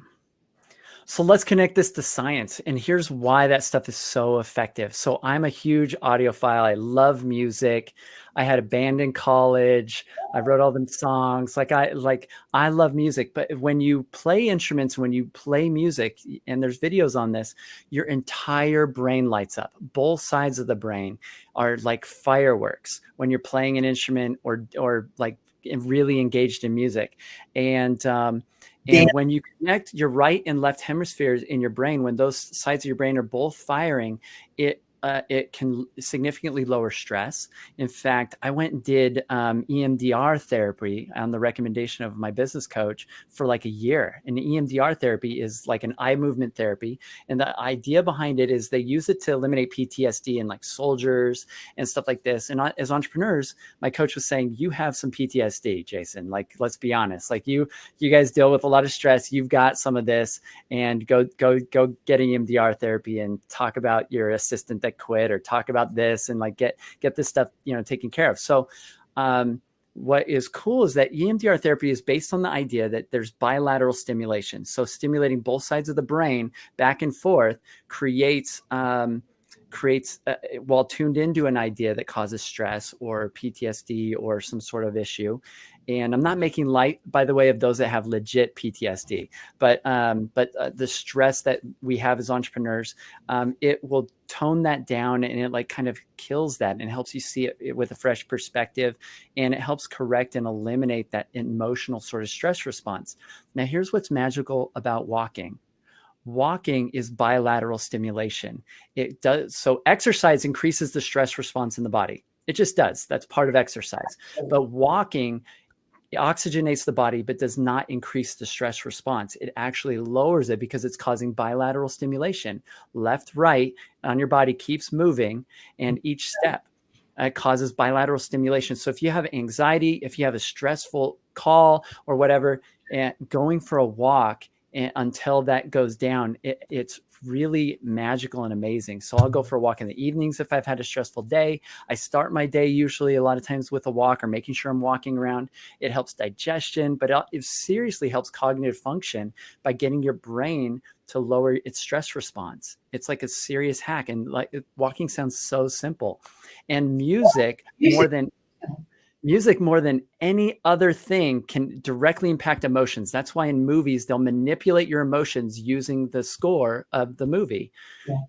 So let's connect this to science. And here's why that stuff is so effective. So I'm a huge audiophile. I love music. I had a band in college. I wrote all them songs. I love music. But when you play instruments, when you play music, and there's videos on this, your entire brain lights up. Both sides of the brain are like fireworks when you're playing an instrument or like really engaged in music. And when you connect your right and left hemispheres in your brain, when those sides of your brain are both firing, it can significantly lower stress. In fact, I went and did EMDR therapy on the recommendation of my business coach for like a year. And EMDR therapy is like an eye movement therapy. And the idea behind it is they use it to eliminate PTSD in like soldiers and stuff like this. And as entrepreneurs, my coach was saying, you have some PTSD, Jason. Like, let's be honest. Like you guys deal with a lot of stress. You've got some of this, and go get EMDR therapy and talk about your assistant that quit, or talk about this and like get this stuff, taken care of. So what is cool is that EMDR therapy is based on the idea that there's bilateral stimulation. So stimulating both sides of the brain back and forth creates while tuned into an idea that causes stress or PTSD or some sort of issue. And I'm not making light, by the way, of those that have legit PTSD, but the stress that we have as entrepreneurs, it will tone that down, and it like kind of kills that and helps you see it with a fresh perspective, and it helps correct and eliminate that emotional sort of stress response. Now, here's what's magical about walking. Walking is bilateral stimulation. It does. So exercise increases the stress response in the body. It just does. That's part of exercise. But walking oxygenates the body, but does not increase the stress response. It actually lowers it because it's causing bilateral stimulation. Left, right on your body keeps moving, and each step causes bilateral stimulation. So if you have anxiety, if you have a stressful call or whatever, going for a walk until that goes down, it's really magical and amazing. So I'll go for a walk in the evenings if I've had a stressful day. I start my day usually a lot of times with a walk, or making sure I'm walking around. It helps digestion, but it seriously helps cognitive function by getting your brain to lower its stress response. It's like a serious hack, and like walking sounds so simple. And music more than any other thing can directly impact emotions. That's why in movies, they'll manipulate your emotions using the score of the movie,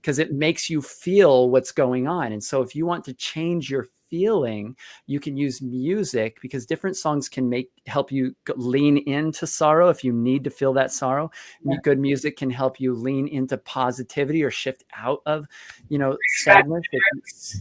because it makes you feel what's going on. And so if you want to change your feeling, you can use music, because different songs can help you lean into sorrow if you need to feel that sorrow. Good music can help you lean into positivity or shift out of, sadness.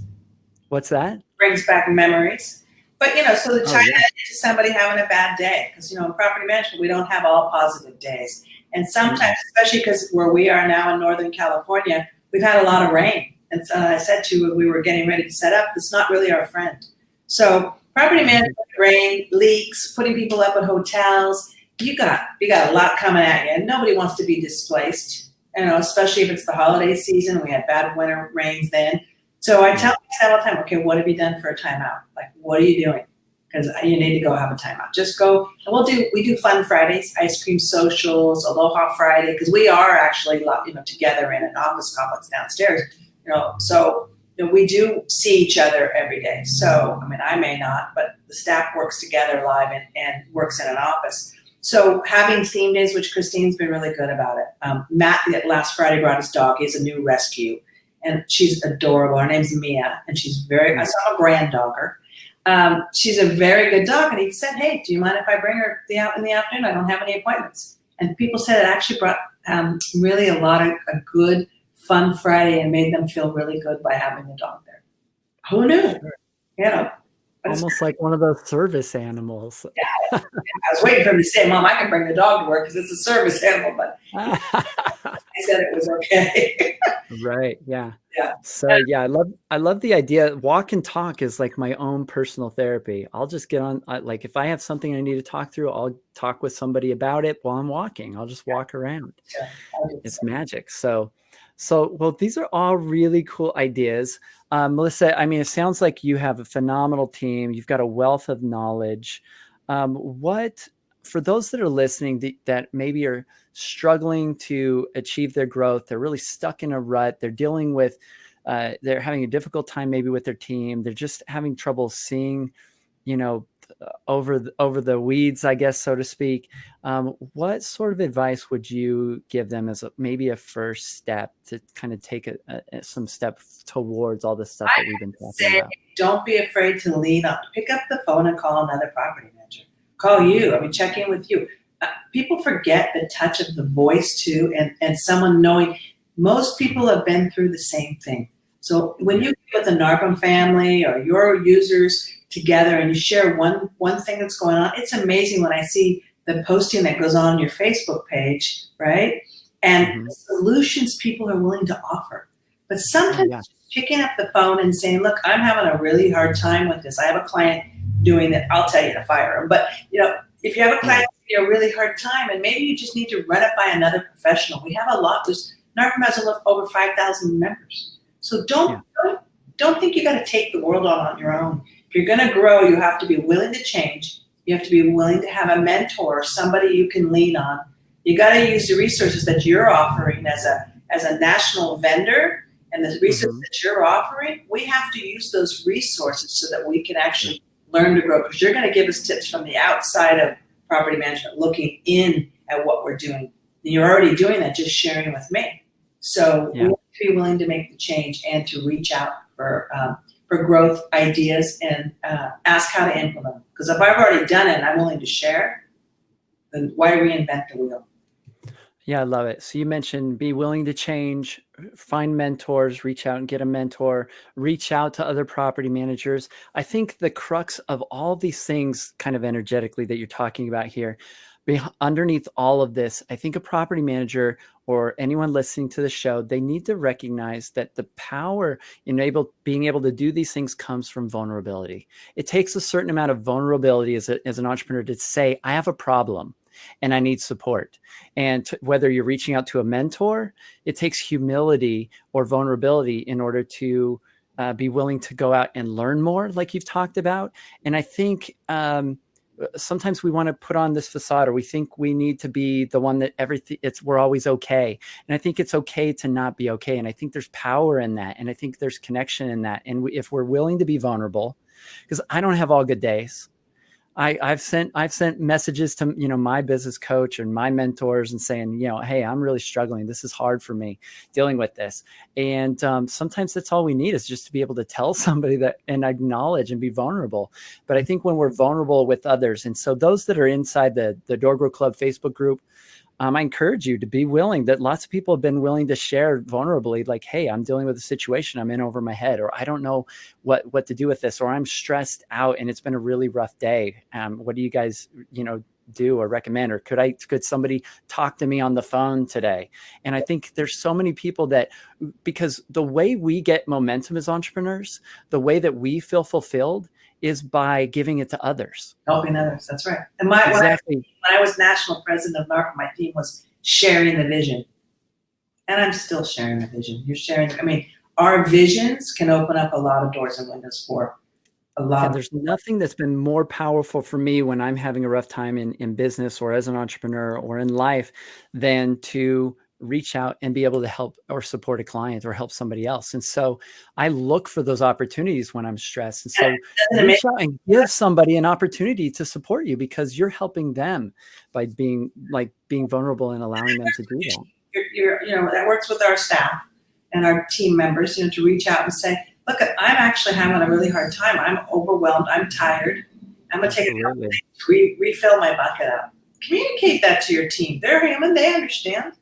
What's that? Brings back memories. But, so the tie into somebody having a bad day, because, in property management, we don't have all positive days. And sometimes, especially because where we are now in Northern California, we've had a lot of rain. And so I said to you, when we were getting ready to set up, it's not really our friend. So property management, rain, leaks, putting people up at hotels, you got a lot coming at you. And nobody wants to be displaced, especially if it's the holiday season. We had bad winter rains then. So I tell myself all the time, okay, what have you done for a timeout? Like, what are you doing? Because you need to go have a timeout. Just go, and we do fun Fridays, ice cream socials, Aloha Friday, because we are actually, together in an office complex downstairs, so we do see each other every day. So, I may not, but the staff works together live and works in an office. So having theme days, which Christine's been really good about it. Matt, last Friday, brought his dog. He has a new rescue. And she's adorable. Her name's Mia, and she's I saw a grand dogger. She's a very good dog. And he said, hey, do you mind if I bring her out in the afternoon? I don't have any appointments. And people said it actually brought really a lot of a good fun Friday and made them feel really good by having the dog there. Who knew? Sure. You know, Almost like one of those service animals. Yeah, I was waiting for him to say, "Mom, I can bring the dog to work because it's a service animal," but I said it was okay. Right. Yeah. Yeah. So yeah, I love the idea. Walk and talk is like my own personal therapy. I'll just get on, like if I have something I need to talk through, I'll talk with somebody about it while I'm walking. I'll just walk around. Yeah. It's magic. So well, these are all really cool ideas. Melissa, I mean, it sounds like you have a phenomenal team. You've got a wealth of knowledge. What, for those that are listening that maybe are struggling to achieve their growth, they're really stuck in a rut, they're dealing with, they're having a difficult time maybe with their team, they're just having trouble seeing, over the weeds, I guess, so to speak. What sort of advice would you give them as maybe a first step to kind of take some steps towards all the stuff that we've been talking about? Don't be afraid to lean on. Pick up the phone and call another property manager. Call you. I mean, check in with you. People forget the touch of the voice too, and someone knowing. Most people have been through the same thing. So when you get with the NARPM family or your users together and you share one thing that's going on, it's amazing when I see the posting that goes on your Facebook page, right? And the solutions people are willing to offer. But sometimes just picking up the phone and saying, look, I'm having a really hard time with this. I have a client doing that. I'll tell you to fire him. But if you have a client giving you a really hard time and maybe you just need to run it by another professional. We have a lot. NARPM has over 5,000 members. So don't think you got to take the world on your own. If you're going to grow, you have to be willing to change. You have to be willing to have a mentor, somebody you can lean on. You got to use the resources that you're offering as a national vendor, and the resources that you're offering. We have to use those resources so that we can actually learn to grow. Because you're going to give us tips from the outside of property management, looking in at what we're doing. And you're already doing that, just sharing with me. So we have to be willing to make the change and to reach out for growth ideas and ask how to implement them. Because if I've already done it and I'm willing to share, then why reinvent the wheel? Yeah, I love it. So you mentioned be willing to change, find mentors, reach out and get a mentor, reach out to other property managers. I think the crux of all these things kind of energetically that you're talking about here, underneath all of this, I think a property manager or anyone listening to the show, they need to recognize that the power in being able to do these things comes from vulnerability. It takes a certain amount of vulnerability as an entrepreneur to say, I have a problem and I need support. And whether you're reaching out to a mentor, it takes humility or vulnerability in order to be willing to go out and learn more, like you've talked about. And I think sometimes we want to put on this facade, or we think we need to be the one that we're always okay. And I think it's okay to not be okay. And I think there's power in that. And I think there's connection in that. And if we're willing to be vulnerable, because I don't have all good days. I've sent messages to, my business coach and my mentors and saying, hey, I'm really struggling. This is hard for me dealing with this. And sometimes that's all we need, is just to be able to tell somebody that and acknowledge and be vulnerable. But I think when we're vulnerable with others, and so those that are inside the DoorGrow Club Facebook group, I encourage you to be willing. That lots of people have been willing to share vulnerably, like, hey, I'm dealing with a situation I'm in over my head, or I don't know what to do with this, or I'm stressed out and it's been a really rough day. What do you guys, do or recommend? Or could somebody talk to me on the phone today? And I think there's so many people that, because the way we get momentum as entrepreneurs, the way that we feel fulfilled is by giving it to others. Helping others, that's right. And when I was national president of NARPM, my theme was sharing the vision. And I'm still sharing the vision. You're sharing, our visions can open up a lot of doors and windows for a lot. And there's nothing that's been more powerful for me when I'm having a rough time in business or as an entrepreneur or in life than to reach out and be able to help or support a client or help somebody else. And so I look for those opportunities when I'm stressed. And so reach out and give somebody an opportunity to support you, because you're helping them by being vulnerable and allowing them to do that. That works with our staff and our team members, to reach out and say, look, I'm actually having a really hard time. I'm overwhelmed. I'm tired. I'm going to take a couple days to refill my bucket up. Communicate that to your team. They're human. They understand.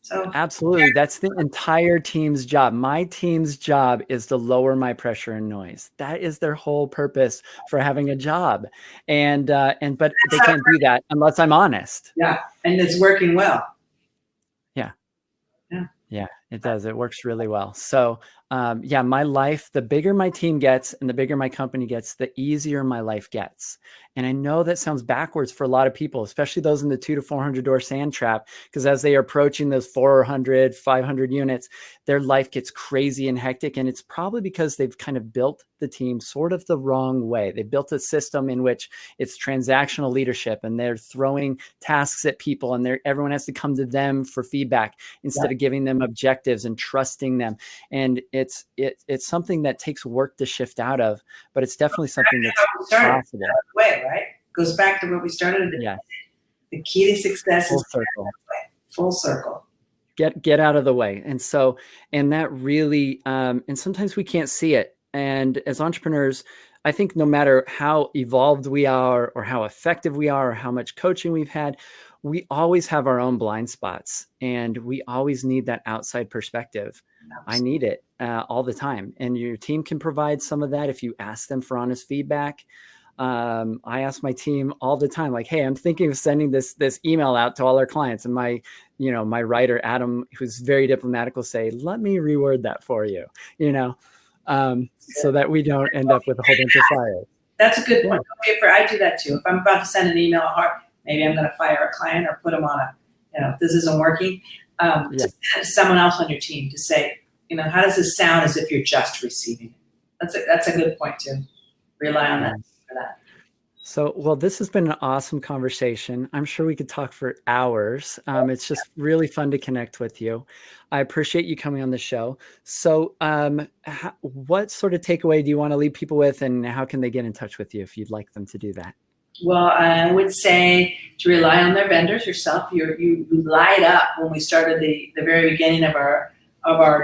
So Absolutely. That's the entire team's job. My team's job is to lower my pressure and noise. That is their whole purpose for having a job. But they can't do that unless I'm honest. yeah, and it's working well. Yeah. Yeah. Yeah, it does. It works really well. So, yeah, my life, the bigger my team gets and the bigger my company gets, the easier my life gets. And I know that sounds backwards for a lot of people, especially those in the 200 to 400 door sand trap, because as they are approaching those 400, 500 units, their life gets crazy and hectic. And it's probably because they've kind of built the team sort of the wrong way. They built a system in which it's transactional leadership and they're throwing tasks at people and everyone has to come to them for feedback instead of giving them objectives and trusting them. And it's something that takes work to shift out of, but it's definitely something that's possible. Way, right? Goes back to what we started. Yeah. The key to success Full is circle. Full circle. Get out of the way. And that really, and sometimes we can't see it. And as entrepreneurs, I think no matter how evolved we are or how effective we are or how much coaching we've had, we always have our own blind spots and we always need that outside perspective. I need it all the time. And your team can provide some of that if you ask them for honest feedback. I ask my team all the time, like, hey, I'm thinking of sending this email out to all our clients. And my writer, Adam, who's very diplomatic, will say, let me reword that for you, so that we don't end up with a whole bunch of fires. That's a good point. Okay, I do that too. If I'm about to send an email, maybe I'm going to fire a client or put them on if this isn't working, to send someone else on your team to say, how does this sound as if you're just receiving it? That's a good point too. Rely on that for that. So, well, this has been an awesome conversation. I'm sure we could talk for hours. It's just really fun to connect with you. I appreciate you coming on the show. So, what sort of takeaway do you want to leave people with, and how can they get in touch with you if you'd like them to do that? Well, I would say to rely on their vendors yourself. You light up when we started the very beginning of our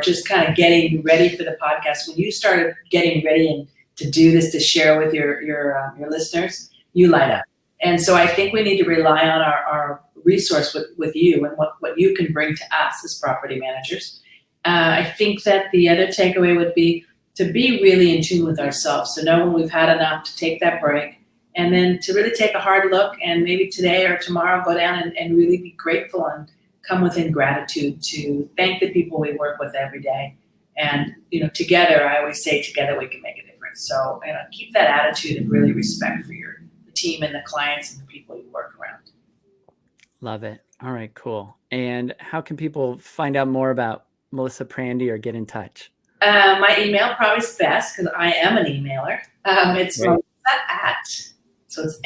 just kind of getting ready for the podcast. When you started getting ready and to do this, to share with your listeners, you light up. And so I think we need to rely on our resource with you and what you can bring to us as property managers. I think that the other takeaway would be to be really in tune with ourselves. So know when we've had enough, to take that break, and then to really take a hard look and maybe today or tomorrow go down and really be grateful and come within gratitude to thank the people we work with every day. And, together, I always say together we can make a difference. So, keep that attitude and really respect for the team and the clients and the people you work around. Love it. All right, cool. And how can people find out more about Melissa Prandi or get in touch? My email probably is best because I am an emailer. It's Melissa so it's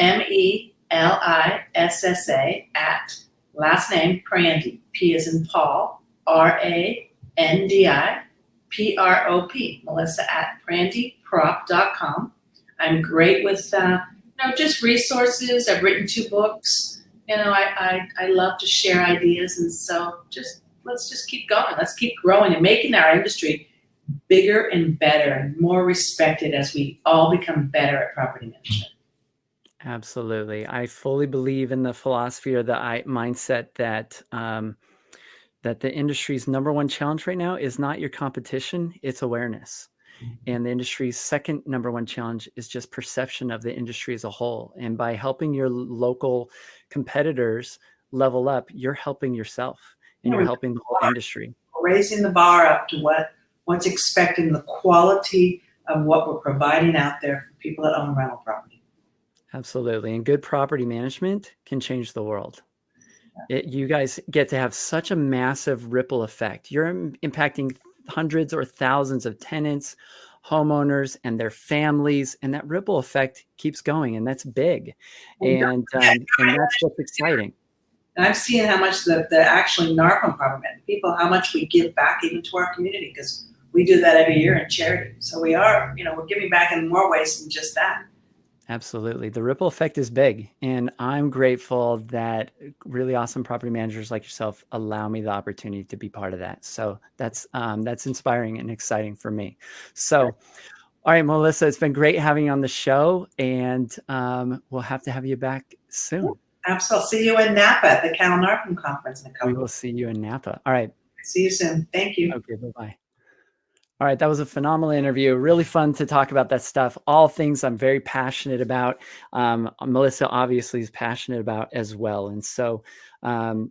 MELISSA at last name Prandi, P as in Paul, RANDI, PROP, Melissa at PrandiProp.com. I'm great with just resources. I've written 2 books. I love to share ideas, and so let's just keep going. Let's keep growing and making our industry bigger and better and more respected as we all become better at property management. Absolutely. I fully believe in the philosophy or the mindset that that the industry's number one challenge right now is not your competition, it's awareness. And the industry's second number one challenge is just perception of the industry as a whole. And by helping your local competitors level up, you're helping yourself and you're helping the whole industry. Raising the bar up to what's expected, the quality of what we're providing out there for people that own rental property. Absolutely. And good property management can change the world. You guys get to have such a massive ripple effect. You're impacting hundreds or thousands of tenants, homeowners, and their families, and that ripple effect keeps going, and that's big. And that's what's exciting. And I've seen how much the actually NARPM property people, how much we give back even to our community, because we do that every year in charity. So we are, we're giving back in more ways than just that. Absolutely. The ripple effect is big. And I'm grateful that really awesome property managers like yourself allow me the opportunity to be part of that. So that's inspiring and exciting for me. So, all right, Melissa, it's been great having you on the show, and we'll have to have you back soon. Absolutely. See you in Napa at the Cal NARPM conference in a couple We of will weeks. see you in Napa. All right. See you soon. Thank you. Okay. Bye-bye. All right, that was a phenomenal interview. Really fun to talk about that stuff. All things I'm very passionate about. Melissa obviously is passionate about as well. And so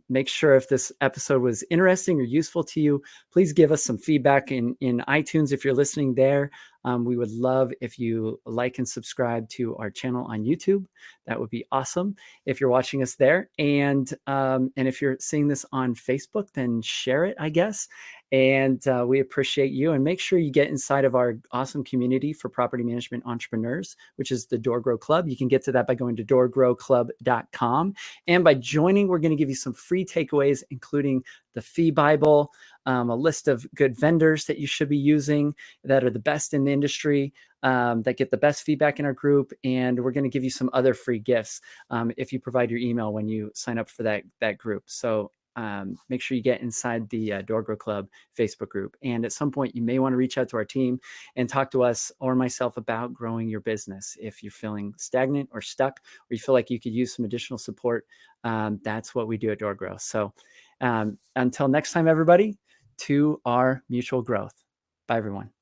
make sure if this episode was interesting or useful to you, please give us some feedback in iTunes if you're listening there. We would love if you like and subscribe to our channel on YouTube. That would be awesome if you're watching us there. And if you're seeing this on Facebook, then share it, I guess. And we appreciate you. And make sure you get inside of our awesome community for property management entrepreneurs, which is the DoorGrow Club. You can get to that by going to doorgrowclub.com. And by joining, we're going to give you some free takeaways, including the fee Bible, a list of good vendors that you should be using that are the best in the industry, that get the best feedback in our group. And we're going to give you some other free gifts if you provide your email when you sign up for that group. So make sure you get inside the DoorGrow Club Facebook group. And at some point, you may want to reach out to our team and talk to us or myself about growing your business. If you're feeling stagnant or stuck, or you feel like you could use some additional support, that's what we do at DoorGrow. So until next time, everybody, to our mutual growth. Bye, everyone.